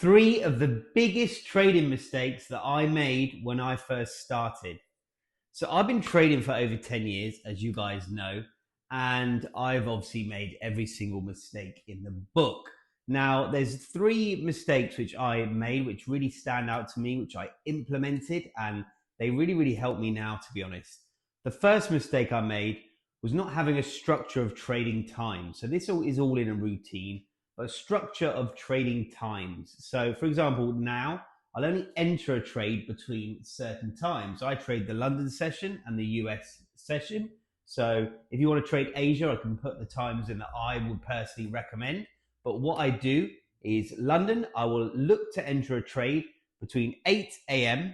Three of the biggest trading mistakes that I made when I first started. So I've been trading for over 10 years, as you guys know, and I've obviously made every single mistake in the book. Now, there's three mistakes which I made, which really stand out to me, which I implemented, and they really helped me now, to be honest. The first mistake I made was not having a structure of trading time. So this is all in a routine, but a structure of trading times. So for example, now I'll only enter a trade between certain times. I trade the London session and the US session. So if you want to trade Asia, I can put the times in that I would personally recommend. But what I do is London, I will look to enter a trade between 8 a.m.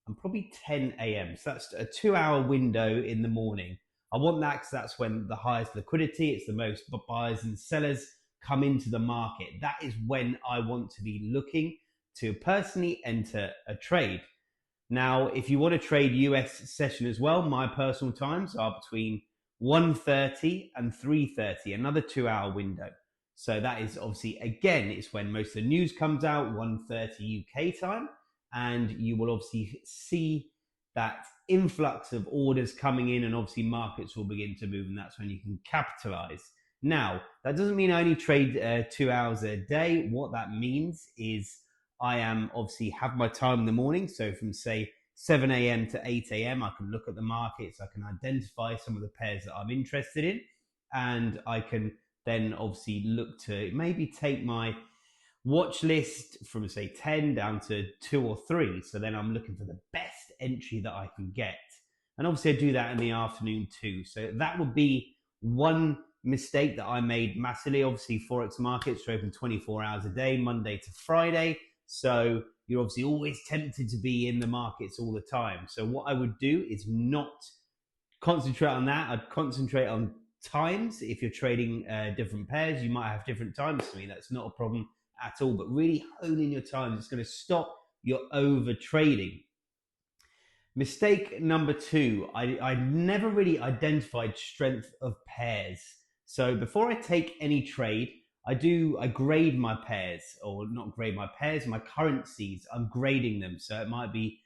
and probably 10 a.m. So that's a 2-hour window in the morning. I want that because that's when the highest liquidity, it's the most buyers and sellers come into the market. That is when I want to be looking to personally enter a trade. Now, if you want to trade US session as well, my personal times are between 1:30 and 3:30, another 2-hour window. So that is obviously, again, it's when most of the news comes out, 1:30 UK time, and you will obviously see that influx of orders coming in, and obviously markets will begin to move, and that's when you can capitalize. Now, that doesn't mean I only trade 2 hours a day. What that means is I am obviously have my time in the morning. So from say 7 a.m. to 8 a.m., I can look at the markets. I can identify some of the pairs that I'm interested in, and I can then obviously look to maybe take my watch list from say 10 down to 2 or 3. So then I'm looking for the best entry that I can get. And obviously I do that in the afternoon too. So that would be one mistake that I made massively. Obviously forex markets are open 24 hours a day, Monday to Friday. So you're obviously always tempted to be in the markets all the time. So what I would do is not concentrate on that. I'd concentrate on times. If you're trading different pairs, you might have different times to me. That's not a problem at all, but really hone in your times. It's going to stop your over trading. Mistake number two, I never really identified strength of pairs. So before I take any trade, I grade my pairs, or not grade my pairs, my currencies. I'm grading them. So it might be,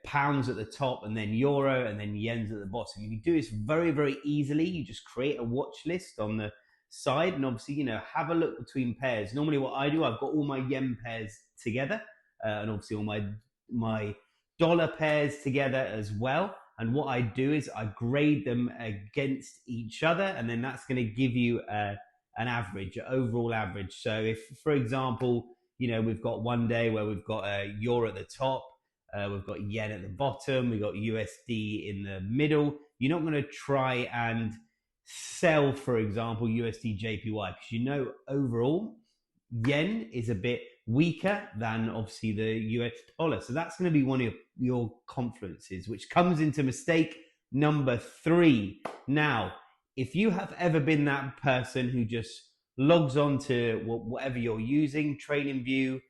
pounds at the top, and then euro, and then yens at the bottom. You can do this very easily. You just create a watch list on the side, and obviously, have a look between pairs. Normally what I do, I've got all my yen pairs together, and obviously all my dollar pairs together as well. And what I do is I grade them against each other, and then that's going to give you an average, an overall average. So if, for example, we've got one day where we've got a euro at the top, we've got yen at the bottom, we've got USD in the middle. You're not going to try and sell, for example, USD JPY, because overall yen is a bit weaker than obviously the US dollar. So that's going to be one of your confluences, which comes into mistake number 3. Now, if you have ever been that person who just logs on to whatever you're using, TradingView,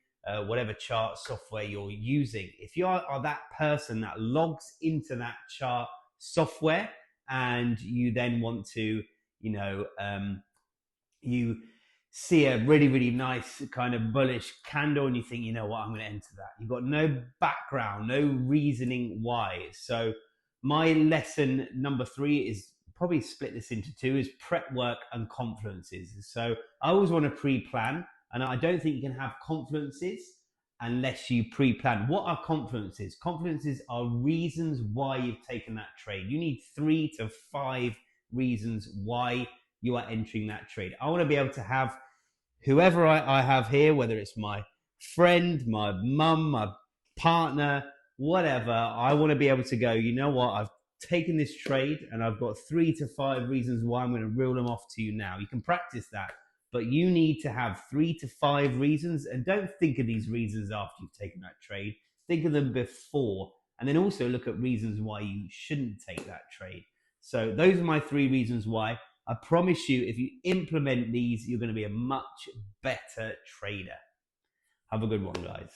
whatever chart software you're using, if you are that person that logs into that chart software and you then want to, you see a really nice kind of bullish candle and you think, I'm going to enter that. You've got no background, no reasoning why. So my lesson number 3 is probably split this into 2, is prep work and confluences. So I always want to pre-plan, and I don't think you can have confluences unless you pre-plan. What are confluences? Confluences are reasons why you've taken that trade. You need 3 to 5 reasons why you are entering that trade. I want to be able to have whoever I have here, whether it's my friend, my mum, my partner, whatever, I want to be able to go, I've taken this trade and I've got 3 to 5 reasons why I'm going to reel them off to you now. You can practice that, but you need to have 3 to 5 reasons, and don't think of these reasons after you've taken that trade. Think of them before, and then also look at reasons why you shouldn't take that trade. So those are my 3 reasons why. I promise you, if you implement these, you're going to be a much better trader. Have a good one, guys.